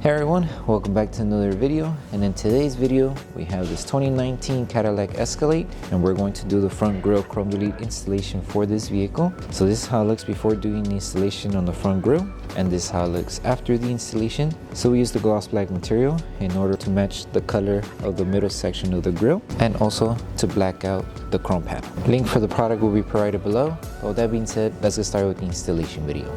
Hey everyone, welcome back to another video. And in today's video we have this 2019 Cadillac Escalade, and we're going to do the front grille chrome delete installation for this vehicle. So this is how it looks before doing the installation on the front grille, and this is how it looks after the installation. So we use the gloss black material in order to match the color of the middle section of the grille, and also to black out the chrome panel. Link for the product will be provided below. With that being said, let's get started with the installation video.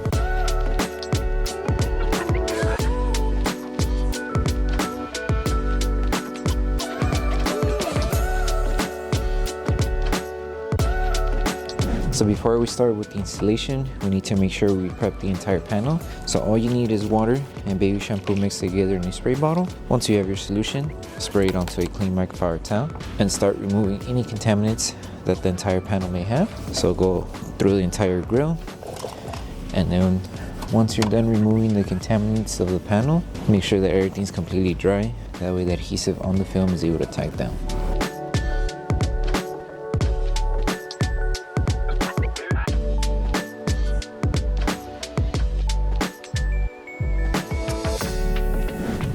So before we start with the installation, we need to make sure we prep the entire panel. So all you need is water and baby shampoo mixed together in a spray bottle. Once you have your solution, spray it onto a clean microfiber towel and start removing any contaminants that the entire panel may have. So go through the entire grille, and then once you're done removing the contaminants of the panel, make sure that everything's completely dry. That way the adhesive on the film is able to tack down.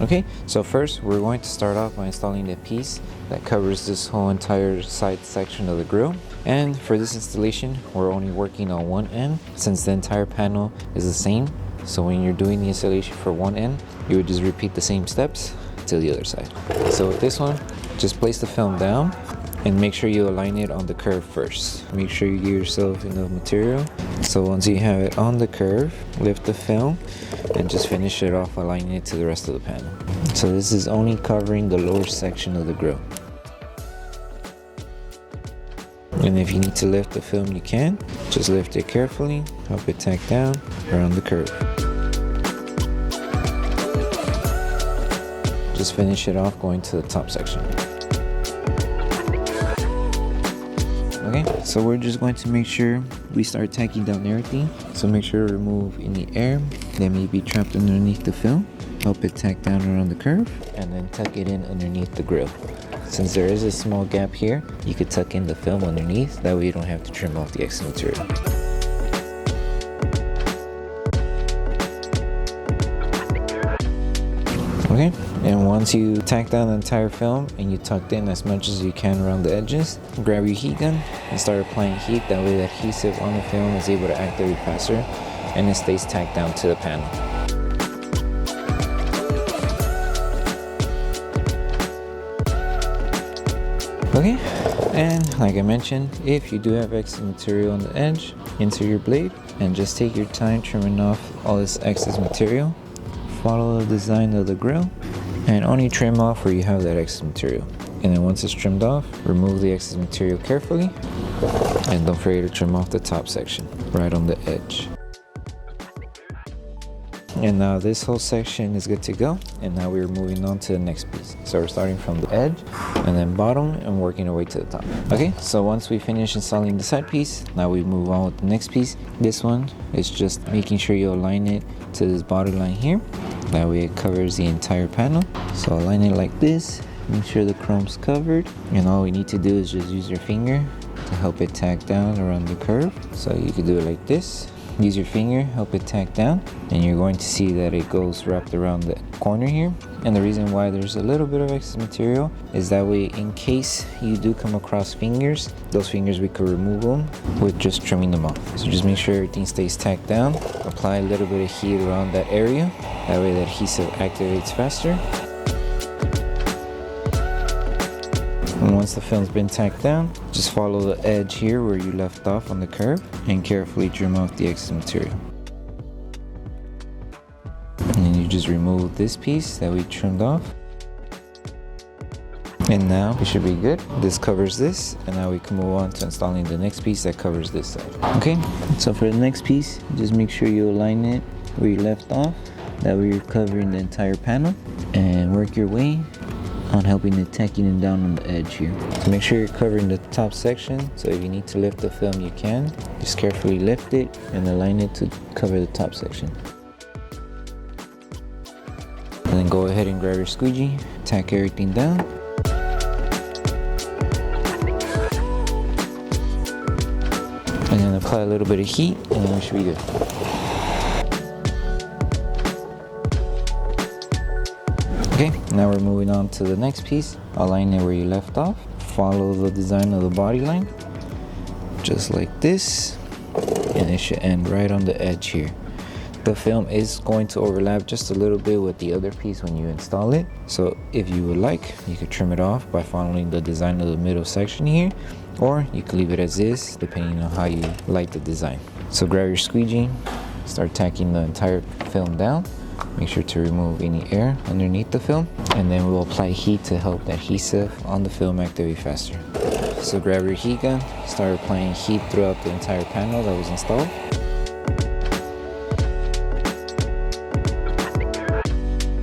Okay, so first we're going to start off by installing the piece that covers this whole entire side section of the grille. And for this installation, we're only working on one end since the entire panel is the same. So when you're doing the installation for one end, you would just repeat the same steps to the other side. So with this one, just place the film down and make sure you align it on the curve first. Make sure you give yourself enough material. So once you have it on the curve, lift the film and just finish it off, aligning it to the rest of the panel. So this is only covering the lower section of the grille. And if you need to lift the film, you can. Just lift it carefully, help it tack down around the curve. Just finish it off going to the top section. Okay, so we're just going to make sure we start tacking down everything. So make sure to remove any air that may be trapped underneath the film. Help it tack down around the curve, and then tuck it in underneath the grille. Since there is a small gap here, you could tuck in the film underneath. That way you don't have to trim off the excess material. Okay, and once you tack down the entire film and you tucked in as much as you can around the edges, grab your heat gun and start applying heat. That way the adhesive on the film is able to activate faster and it stays tacked down to the panel. Okay, and like I mentioned, if you do have excess material on the edge, insert your blade and just take your time trimming off all this excess material. Follow the design of the grille and only trim off where you have that excess material. And then once it's trimmed off, remove the excess material carefully, and don't forget to trim off the top section right on the edge. And now this whole section is good to go, and now we're moving on to the next piece. So we're starting from the edge and then bottom and working our way to the top. Okay, so once we finish installing the side piece, now we move on with the next piece. This one is just making sure you align it to this bottom line here. That way it covers the entire panel. So align it like this, make sure the chrome's covered, and all we need to do is just use your finger to help it tack down around the curve. So you could do it like this. Use your finger, help it tack down, and you're going to see that it goes wrapped around the corner here. And the reason why there's a little bit of excess material is that way, in case you do come across fingers, those fingers we could remove them with just trimming them off. So just make sure everything stays tacked down. Apply a little bit of heat around that area. That way the adhesive activates faster. And once the film's been tacked down, just follow the edge here where you left off on the curve and carefully trim off the excess material. And then you just remove this piece that we trimmed off. And now we should be good. This covers this, and now we can move on to installing the next piece that covers this side. Okay, so for the next piece, just make sure you align it where you left off. That way you're covering the entire panel, and work your way on helping it tacking it down on the edge here. So make sure you're covering the top section. So if you need to lift the film, you can. Just carefully lift it and align it to cover the top section. And then go ahead and grab your squeegee, tack everything down. And then apply a little bit of heat, and then we should be good. Okay, now we're moving on to the next piece. Align it where you left off. Follow the design of the body line, just like this, and it should end right on the edge here. The film is going to overlap just a little bit with the other piece when you install it. So if you would like, you could trim it off by following the design of the middle section here, or you could leave it as is, depending on how you like the design. So grab your squeegee, start tacking the entire film down. Make sure to remove any air underneath the film, and then we'll apply heat to help the adhesive on the film activate faster. So grab your heat gun, start applying heat throughout the entire panel that was installed.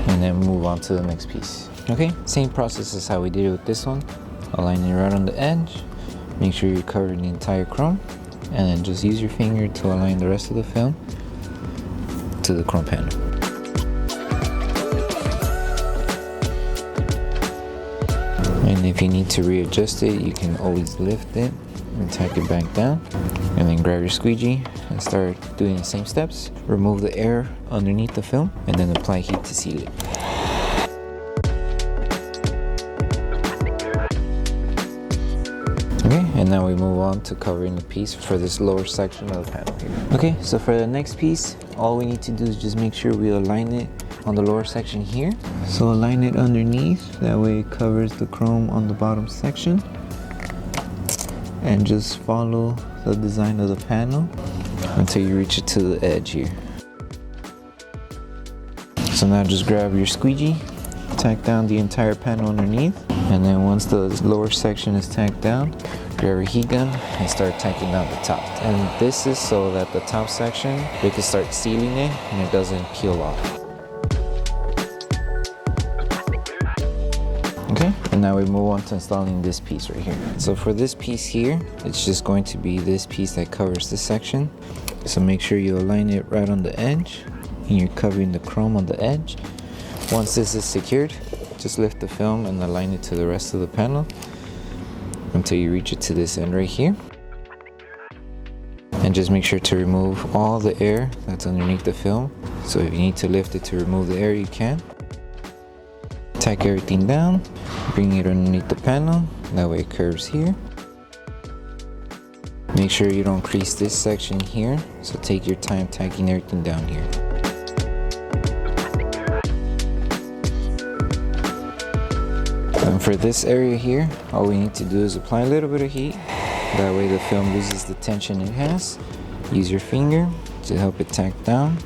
And then move on to the next piece. Okay, same process as how we did it with this one. Align it right on the edge. Make sure you're covering the entire chrome, and then just use your finger to align the rest of the film to the chrome panel. And if you need to readjust it, you can always lift it and tack it back down. And then grab your squeegee and start doing the same steps. Remove the air underneath the film and then apply heat to seal it. Okay, and now we move on to covering the piece for this lower section of the panel here. Okay, so for the next piece, all we need to do is just make sure we align it on the lower section here. So align it underneath, that way it covers the chrome on the bottom section. And just follow the design of the panel until you reach it to the edge here. So now just grab your squeegee, tack down the entire panel underneath, and then once the lower section is tacked down, grab your heat gun and start tacking down the top. And this is so that the top section, we can start sealing it and it doesn't peel off. Okay, and now we move on to installing this piece right here. So for this piece here, it's just going to be this piece that covers this section. So make sure you align it right on the edge, and you're covering the chrome on the edge. Once this is secured, just lift the film and align it to the rest of the panel until you reach it to this end right here. And just make sure to remove all the air that's underneath the film. So if you need to lift it to remove the air, you can. Tack everything down, bring it underneath the panel, that way it curves here. Make sure you don't crease this section here, so take your time tacking everything down here. And for this area here, all we need to do is apply a little bit of heat, that way the film loses the tension it has. Use your finger to help it tack down,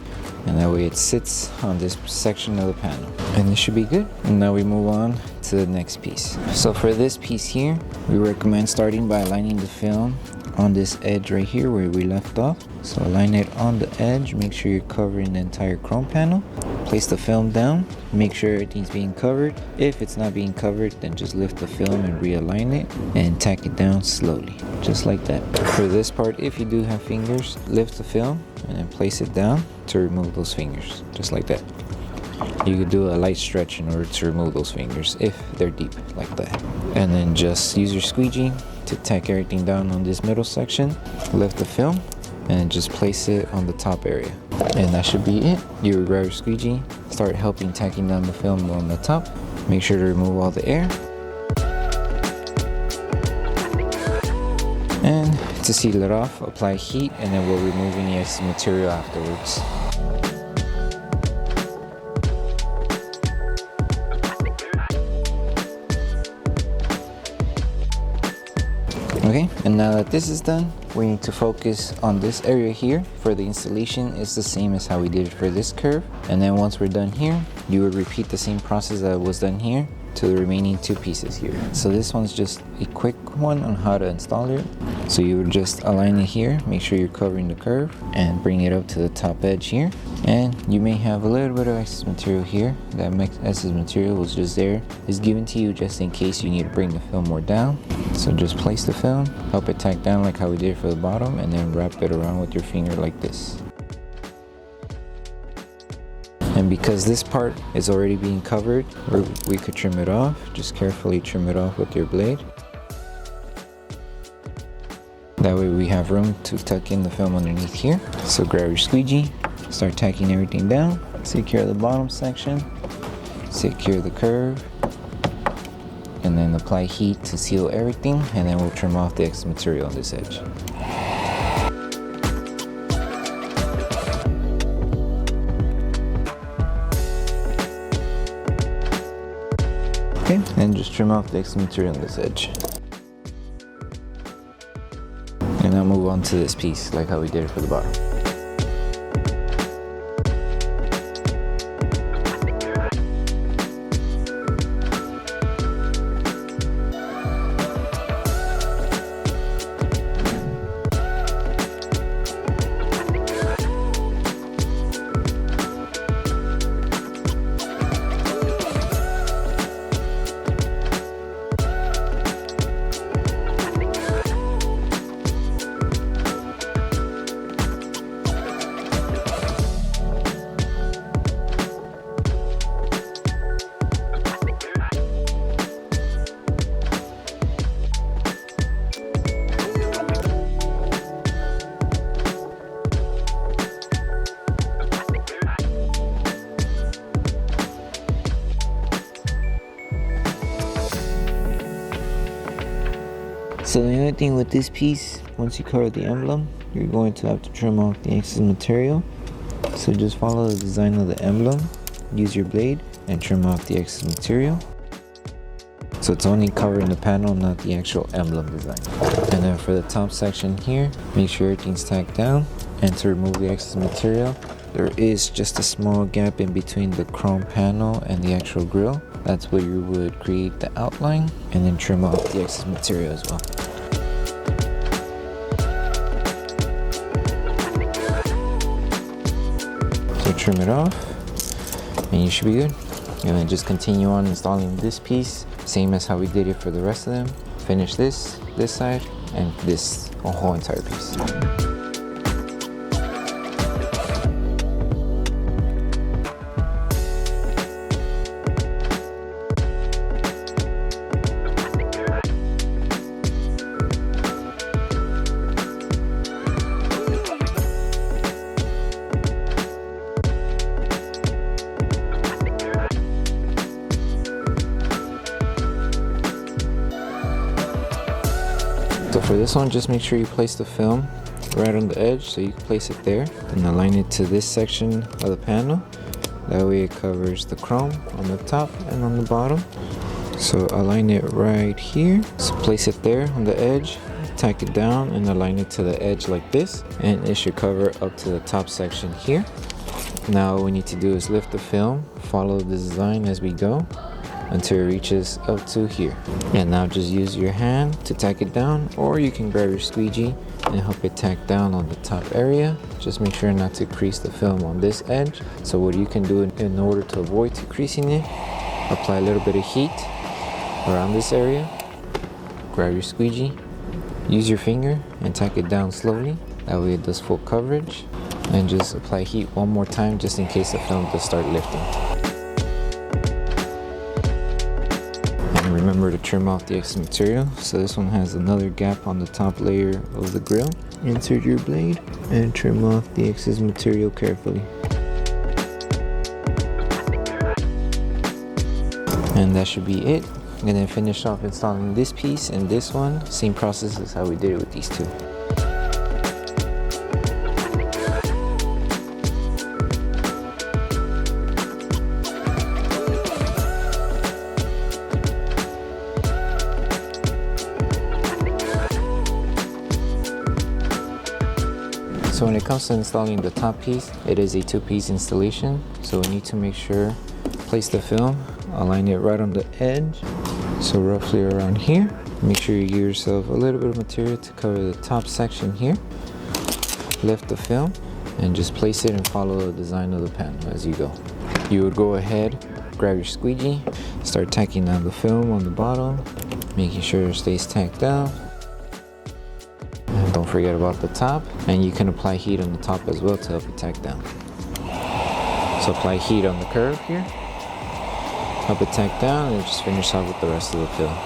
and that way it sits on this section of the panel, and it should be good. And now we move on to the next piece. So for this piece here, we recommend starting by aligning the film on this edge right here where we left off. So align it on the edge, make sure you're covering the entire chrome panel. Place the film down, make sure everything's being covered. If it's not being covered, then just lift the film and realign it and tack it down slowly, just like that. For this part, if you do have fingers, lift the film and then place it down to remove those fingers, just like that. You could do a light stretch in order to remove those fingers if they're deep like that. And then just use your squeegee to tack everything down on this middle section. Lift the film and just place it on the top area. And that should be it. You grab your squeegee, start helping tacking down the film on the top. Make sure to remove all the air. And to seal it off, apply heat, and then we'll remove any excess material afterwards. Okay, and now that this is done, we need to focus on this area here. For the installation, it's the same as how we did it for this curve. And then once we're done here, you would repeat the same process that was done here to the remaining two pieces here. So this one's just a quick one on how to install it. So you would just align it here, make sure you're covering the curve, and bring it up to the top edge here. And you may have a little bit of excess material here. That excess material was just there. It's given to you just in case you need to bring the film more down. So just place the film, help it tack down like how we did for the bottom, and then wrap it around with your finger like this. And because this part is already being covered, we could trim it off. Just carefully trim it off with your blade. That way we have room to tuck in the film underneath here. So grab your squeegee, start tacking everything down, secure the bottom section, secure the curve, and then apply heat to seal everything, and then we'll trim off the excess material on this edge. Okay, and just trim off the excess material on this edge. And now move on to this piece, like how we did it for the bottom. So the only thing with this piece, once you cover the emblem, you're going to have to trim off the excess material. So just follow the design of the emblem, use your blade, and trim off the excess material. So it's only covering the panel, not the actual emblem design. And then for the top section here, make sure everything's tacked down. And to remove the excess material, there is just a small gap in between the chrome panel and the actual grille. That's where you would create the outline and then trim off the excess material as well. So trim it off and you should be good. And then just continue on installing this piece, same as how we did it for the rest of them. Finish this side, and this whole entire piece. So for this one, just make sure you place the film right on the edge, so you can place it there and align it to this section of the panel. That way it covers the chrome on the top and on the bottom. So align it right here. So place it there on the edge, tack it down and align it to the edge like this, and it should cover up to the top section here. Now what we need to do is lift the film, follow the design as we go until it reaches up to here. And now just use your hand to tack it down, or you can grab your squeegee and help it tack down on the top area. Just make sure not to crease the film on this edge. So what you can do in order to avoid creasing it, apply a little bit of heat around this area, grab your squeegee, use your finger and tack it down slowly. That way it does full coverage, and just apply heat one more time just in case the film does start lifting. Remember to trim off the excess material. So this one has another gap on the top layer of the grille. Insert your blade and trim off the excess material carefully. And that should be it. And then finish off installing this piece and this one. Same process as how we did it with these two. So when it comes to installing the top piece, it is a two-piece installation. So we need to make sure, place the film, align it right on the edge. So roughly around here. Make sure you give yourself a little bit of material to cover the top section here. Lift the film and just place it and follow the design of the panel as you go. You would go ahead, grab your squeegee, start tacking down the film on the bottom, making sure it stays tacked down. Don't forget about the top, and you can apply heat on the top as well to help it tack down. So apply heat on the curve here, help it tack down, and just finish off with the rest of the film.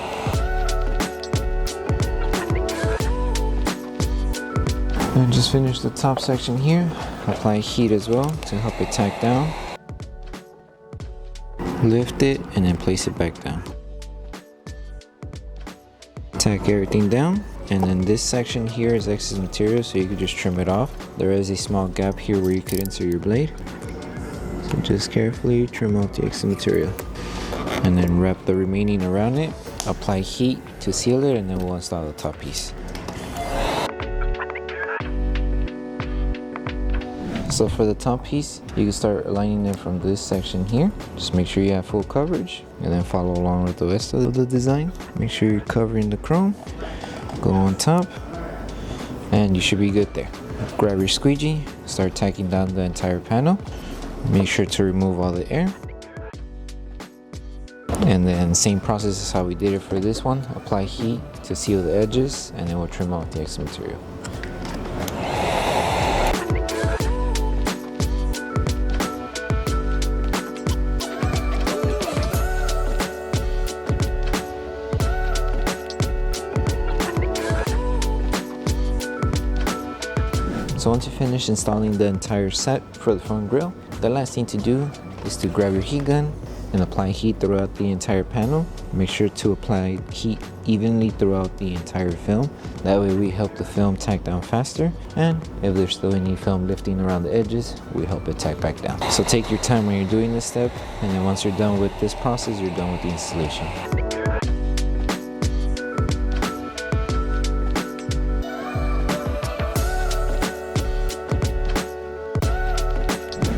And just finish the top section here, apply heat as well to help it tack down. Lift it and then place it back down. Tack everything down, and then this section here is excess material, so you can just trim it off. There is a small gap here where you could insert your blade, so just carefully trim out the excess material and then wrap the remaining around it. Apply heat to seal it, and then we'll install the top piece. So for the top piece, you can start aligning it from this section here. Just make sure you have full coverage and then follow along with the rest of the design. Make sure you're covering the chrome. Go on top and you should be good there. Grab your squeegee, start tacking down the entire panel. Make sure to remove all the air. And then same process as how we did it for this one. Apply heat to seal the edges, and then we'll trim out the extra material. So once you finish installing the entire set for the front grille, the last thing to do is to grab your heat gun and apply heat throughout the entire panel. Make sure to apply heat evenly throughout the entire film. That way we help the film tack down faster, and if there's still any film lifting around the edges, we help it tack back down. So take your time when you're doing this step, and then once you're done with this process, you're done with the installation.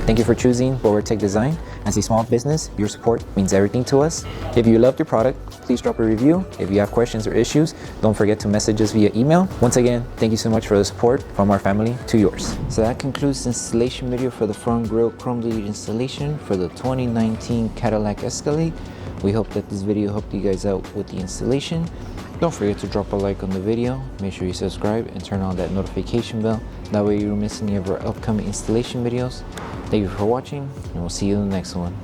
Thank you for choosing Bogar Tech Design. As a small business, your support means everything to us. If you loved your product, please drop a review. If you have questions or issues, don't forget to message us via email. Once again, thank you so much for the support from our family to yours. So that concludes the installation video for the front grille chrome delete installation for the 2019 Cadillac Escalade. We hope that this video helped you guys out with the installation. Don't forget to drop a like on the video. Make sure you subscribe and turn on that notification bell. That way you don't miss any of our upcoming installation videos. Thank you for watching, and we'll see you in the next one.